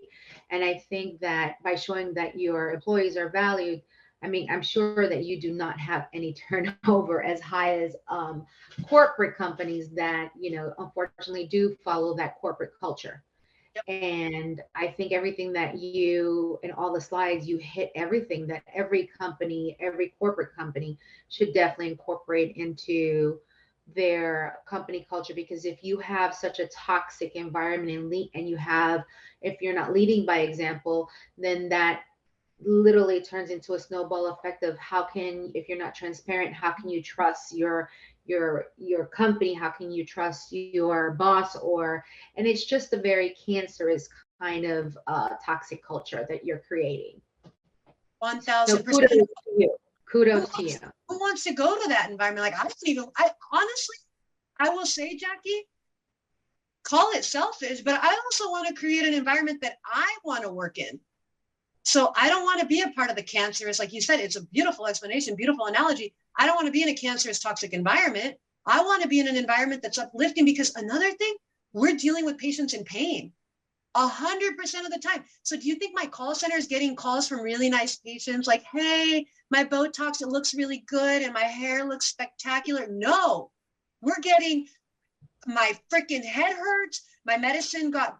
S4: And I think that by showing that your employees are valued, I mean, I'm sure that you do not have any turnover as high as corporate companies that, you know, unfortunately do follow that corporate culture. And I think everything that you, in all the slides, you hit everything that every company, every corporate company should definitely incorporate into their company culture. Because if you have such a toxic environment and you have, if you're not leading by example, then that literally turns into a snowball effect of how can, if you're not transparent, how can you trust your company, how can you trust your boss, or, and it's just a very cancerous kind of toxic culture that you're creating.
S1: 1000%.
S4: So kudos to you. Kudos to you.
S1: Who wants to go to that environment? Like I honestly, I will say, Jackie, call it selfish, but I also want to create an environment that I want to work in. So I don't want to be a part of the cancerous, like you said, it's a beautiful explanation, beautiful analogy. I don't want to be in a cancerous, toxic environment. I want to be in an environment that's uplifting, because another thing, we're dealing with patients in pain 100% of the time. So do you think my call center is getting calls from really nice patients like, hey, my Botox, it looks really good and my hair looks spectacular? No, we're getting, my freaking head hurts. My medicine got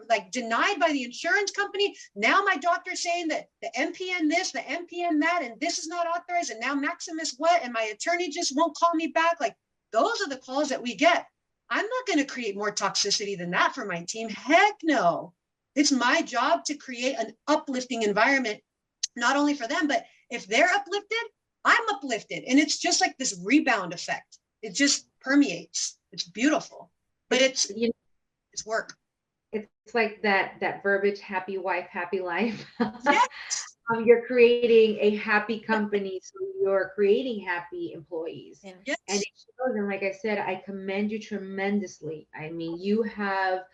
S1: like denied by the insurance company. Now my doctor's saying that the MPN this, the MPN that, and this is not authorized. And now Maximus what? And my attorney just won't call me back. Like those are the calls that we get. I'm not going to create more toxicity than that for my team. Heck no. It's my job to create an uplifting environment, not only for them, but if they're uplifted, I'm uplifted. And it's just like this rebound effect. It just permeates. It's beautiful, but it's work.
S4: It's like that verbiage, happy wife, happy life.
S1: Yes.
S4: You're creating a happy company, so you're creating happy employees.
S3: Yeah.
S1: Yes.
S4: And it shows, and like I said, I commend you tremendously. I mean, you have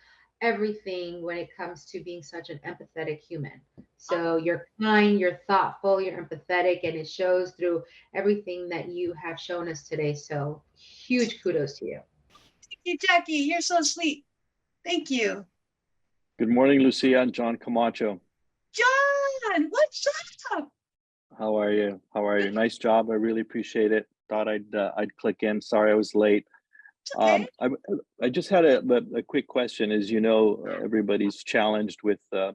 S4: everything when it comes to being such an empathetic human. So you're kind, you're thoughtful, you're empathetic, and it shows through everything that you have shown us today. So huge kudos to you.
S1: Thank you, Jackie. You're so sweet. Thank you.
S2: Good morning, Lucia and John Camacho.
S1: John, what's up?
S2: How are you? How are you? Nice job. I really appreciate it. Thought I'd click in. Sorry I was late.
S1: It's okay.
S2: I just had a quick question. As you know, everybody's challenged with the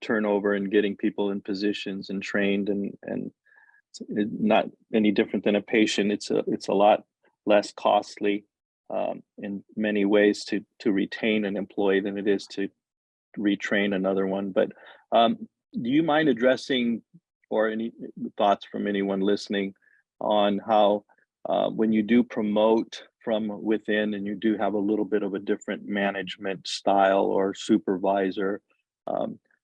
S2: turnover and getting people in positions and trained, and it's not any different than a patient. It's a lot less costly in many ways to retain an employee than it is to retrain another one. But do you mind addressing, or any thoughts from anyone listening, on how when you do promote from within and you do have a little bit of a different management style or supervisor,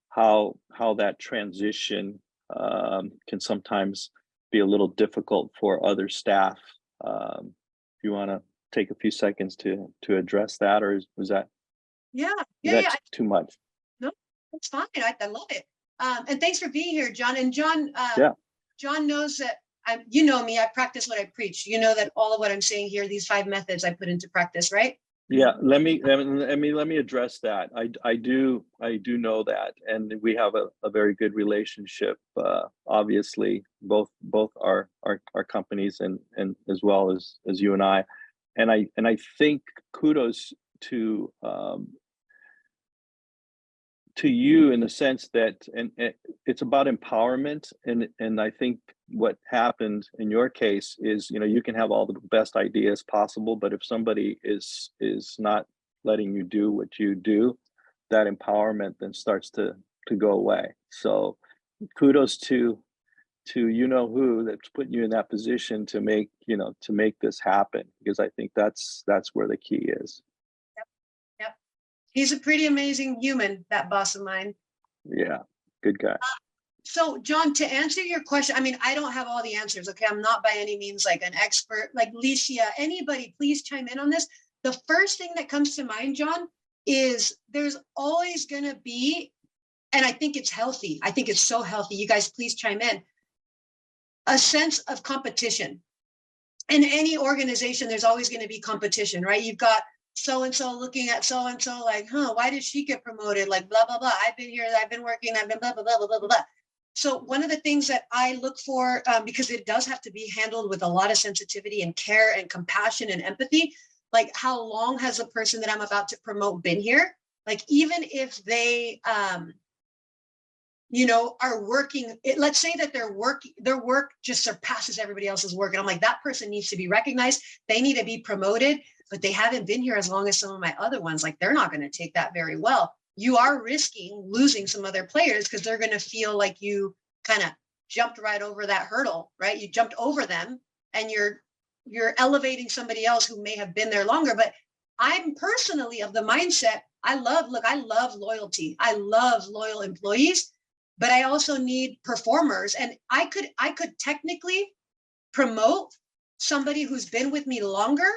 S2: how that transition can sometimes be a little difficult for other staff? If you want to take a few seconds to address that, or was that too much?
S1: No, it's fine. I love it. And thanks for being here, John. And John, John knows that you know me. I practice what I preach. You know that all of what I'm saying here, these 5 methods, I put into practice, right?
S2: Yeah. Let me address that. I do know that, and we have a very good relationship. Obviously, both our companies and as well as you and I, and I think kudos to you in the sense that, and it's about empowerment, and I think what happened in your case is, you can have all the best ideas possible, but if somebody is not letting you do what you do, that empowerment then starts to go away. So kudos to who that's putting you in that position to make this happen, because I think that's where the key is.
S1: Yep. He's a pretty amazing human, that boss of mine.
S2: Yeah, good guy.
S1: So John, to answer your question, I mean, I don't have all the answers. Okay. I'm not by any means like an expert, like Lucia. Anybody, please chime in on this. The first thing that comes to mind, John, is there's always going to be, and I think it's healthy. I think it's so healthy. You guys, please chime in. A sense of competition. In any organization, there's always going to be competition, right? You've got so-and-so looking at so-and-so like, why did she get promoted? Like, blah, blah, blah. I've been here, I've been working, I've been blah, blah, blah, blah, blah, blah. So one of the things that I look for, because it does have to be handled with a lot of sensitivity and care and compassion and empathy, like how long has the person that I'm about to promote been here? Like, even if they, are working, let's say that their work just surpasses everybody else's work. And I'm like, that person needs to be recognized. They need to be promoted, but they haven't been here as long as some of my other ones. Like, they're not going to take that very well. You are risking losing some other players because they're going to feel like you kind of jumped right over that hurdle, right? You jumped over them and you're elevating somebody else who may have been there longer. But I'm personally of the mindset, I love loyalty. I love loyal employees, but I also need performers. And I could technically promote somebody who's been with me longer,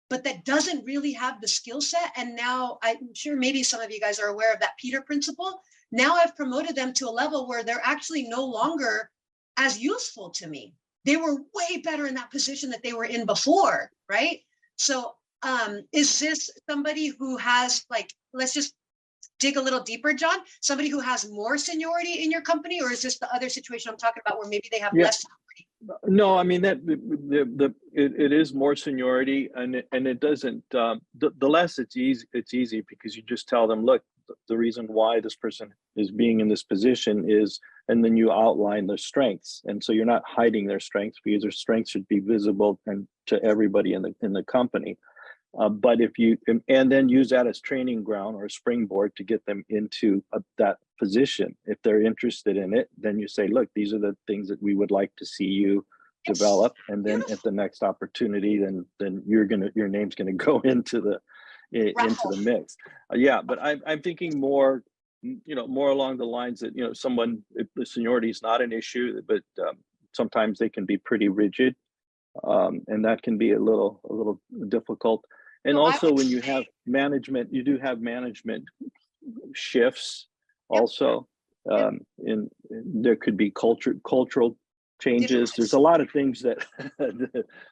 S1: but that doesn't really have the skill set. And now I'm sure maybe some of you guys are aware of that Peter principle. Now I've promoted them to a level where they're actually no longer as useful to me. They were way better in that position that they were in before, right? So is this somebody who has, like, let's just dig a little deeper, John, somebody who has more seniority in your company, or is this the other situation I'm talking about where maybe they have less seniority?
S2: No, I mean that it is more seniority, and it doesn't the less it's easy because you just tell them, look, the reason why this person is being in this position is, and then you outline their strengths, and so you're not hiding their strengths, because their strengths should be visible and to everybody in the company. But if you, and then use that as training ground or a springboard to get them into that position. If they're interested in it, then you say, look, these are the things that we would like to see you develop. And then at the next opportunity, then your name's gonna go into the mix. Yeah, but I'm thinking more, more along the lines that, someone, if the seniority is not an issue, but sometimes they can be pretty rigid. And that can be a little difficult. And also when you have management, you do have management shifts also. And there could be cultural changes. There's a lot of things that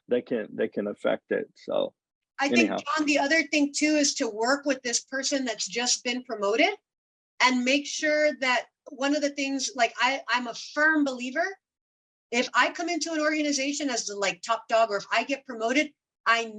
S2: that can affect it. So
S1: I think, John, the other thing too is to work with this person that's just been promoted and make sure that one of the things, like I'm a firm believer, if I come into an organization as the like top dog, or if I get promoted, I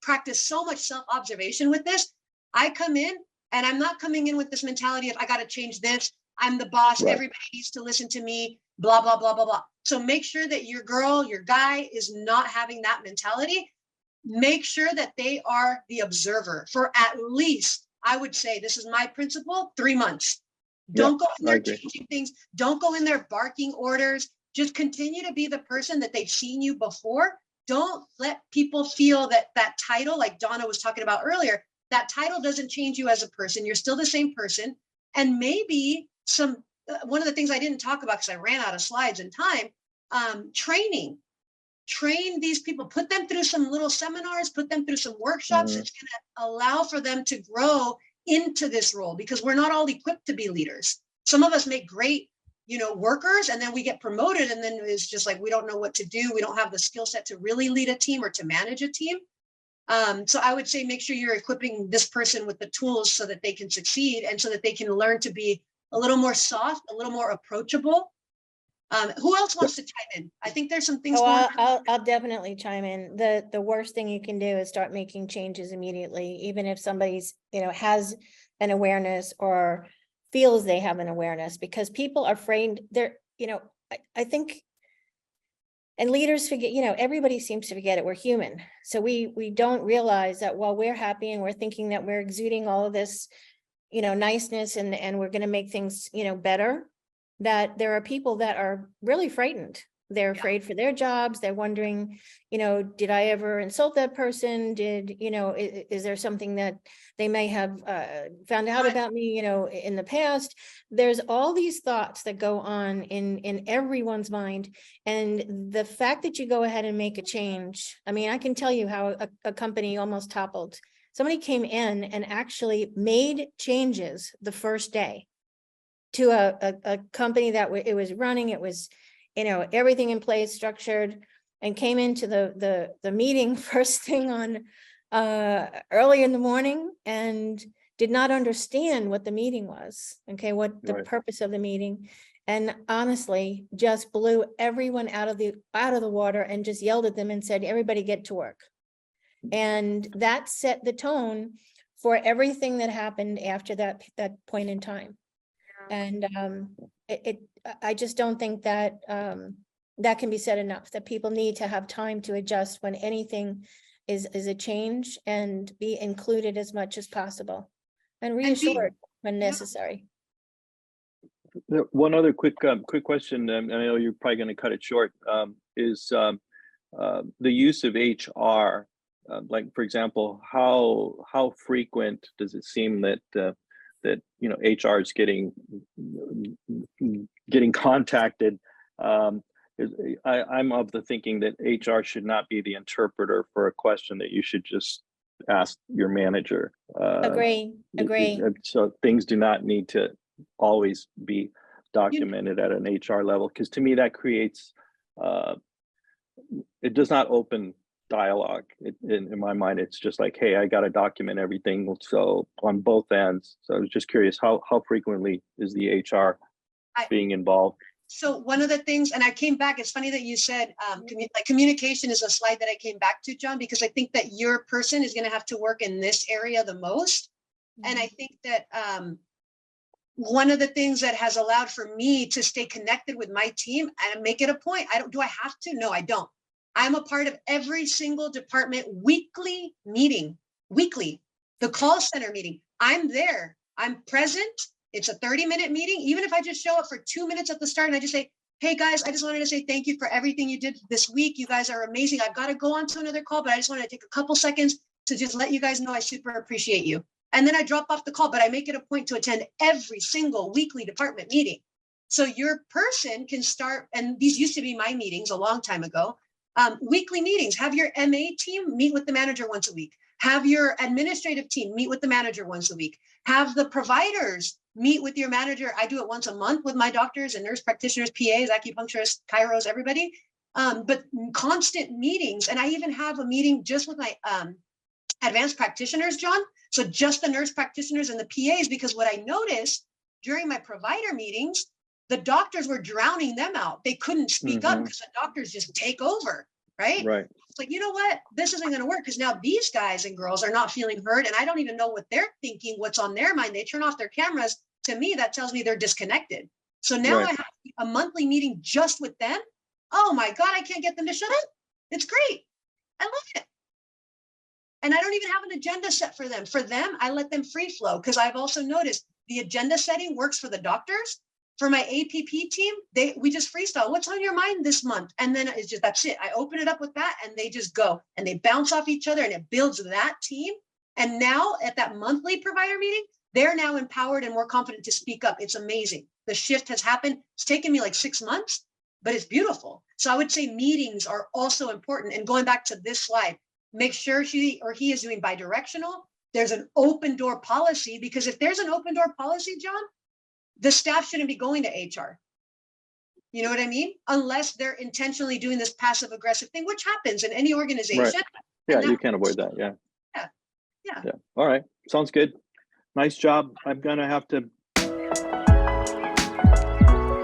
S1: practice so much self-observation with this. I come in and I'm not coming in with this mentality of I got to change this. I'm the boss.
S2: Right.
S1: Everybody needs to listen to me, blah, blah, blah, blah, blah. So make sure that your girl, your guy is not having that mentality. Make sure that they are the observer for at least, I would say, this is my principle, 3 months. Don't go in there changing things. Don't go in there barking orders. Just continue to be the person that they've seen you before. Don't let people feel that that title, like Donna was talking about earlier, that title doesn't change you as a person. You're still the same person. And maybe one of the things I didn't talk about because I ran out of slides and time, training. Train these people, put them through some little seminars, put them through some workshops. It's going to allow for them to grow into this role, because we're not all equipped to be leaders. Some of us make great, workers, and then we get promoted, and then it's just like we don't know what to do. We don't have the skill set to really lead a team or to manage a team. So I would say make sure you're equipping this person with the tools so that they can succeed, and so that they can learn to be a little more soft, a little more approachable. Who else wants to chime in? I think there's some things going on.
S3: I'll definitely chime in. The worst thing you can do is start making changes immediately, even if somebody's, has an awareness or feels they have an awareness, because people are afraid. I think, and leaders forget, everybody seems to forget it. We're human. So we don't realize that while we're happy and we're thinking that we're exuding all of this, niceness and we're going to make things, better, that there are people that are really frightened. They're afraid for their jobs. They're wondering, did I ever insult that person? Is there something that they may have found out about me, in the past? There's all these thoughts that go on in everyone's mind. And the fact that you go ahead and make a change, I mean, I can tell you how a company almost toppled. Somebody came in and actually made changes the first day to a company that it was running. It was, everything in place, structured, and came into the meeting first thing on early in the morning and did not understand what the meeting was. Okay, what the purpose of the meeting, and honestly just blew everyone out of the water and just yelled at them and said, "Everybody get to work." And that set the tone for everything that happened after that point in time. And I just don't think that that can be said enough, that people need to have time to adjust when anything is a change, and be included as much as possible and reassured when necessary.
S2: One other quick question, and I know you're probably going to cut it short, is the use of HR. Like, for example, how frequent does it seem that HR is getting contacted? I'm of the thinking that HR should not be the interpreter for a question, that you should just ask your manager.
S3: Agree.
S2: So things do not need to always be documented at an HR level, because to me that creates, it does not open dialogue. In my mind, it's just like, hey, I got to document everything, so on both ends. So I was just curious, how frequently is the HR being involved?
S1: So one of the things, and I came back, it's funny that you said communication is a slide that I came back to, John, because I think that your person is going to have to work in this area the most. And I think that one of the things that has allowed for me to stay connected with my team and make it a point, do I have to? No, I don't. I'm a part of every single department weekly meeting, the call center meeting. I'm there, I'm present. It's a 30-minute meeting. Even if I just show up for 2 minutes at the start and I just say, hey guys, I just wanted to say thank you for everything you did this week. You guys are amazing. I've got to go on to another call, but I just wanted to take a couple seconds to just let you guys know I super appreciate you. And then I drop off the call, but I make it a point to attend every single weekly department meeting. So your person can start, and these used to be my meetings a long time ago, weekly meetings. Have your MA team meet with the manager once a week. Have your administrative team meet with the manager once a week. Have the providers meet with your manager. I do it once a month with my doctors and nurse practitioners, PAs, acupuncturists, chiros, everybody. But constant meetings. And I even have a meeting just with my advanced practitioners, John, So just the nurse practitioners and the PAs, because what I noticed during my provider meetings, the doctors were drowning them out. They couldn't speak up because the doctors just take over, right?
S2: Right.
S1: It's like, you know what? This isn't going to work because now these guys and girls are not feeling heard, and I don't even know what they're thinking, what's on their mind. They turn off their cameras. To me, that tells me they're disconnected. So now
S2: Right.
S1: I have a monthly meeting just with them. Oh my God, I can't get them to shut up. It's great. I love it. And I don't even have an agenda set for them. For them, I let them free flow because I've also noticed the agenda setting works for the doctors. For my APP team, we just freestyle. What's on your mind this month? And then it's just, that's it. I open it up with that and they just go and they bounce off each other and it builds that team. And now at that monthly provider meeting, they're now empowered and more confident to speak up. It's amazing. The shift has happened. It's taken me like 6 months, but it's beautiful. So I would say meetings are also important. And going back to this slide, make sure she or he is doing bidirectional. There's an open door policy, because if there's an open door policy, John, the staff shouldn't be going to HR. You know what I mean? Unless they're intentionally doing this passive aggressive thing, which happens in any organization.
S2: Right. Yeah, you can't avoid that. Yeah.
S1: Yeah.
S2: Yeah. All right. Sounds good. Nice job. I'm gonna have to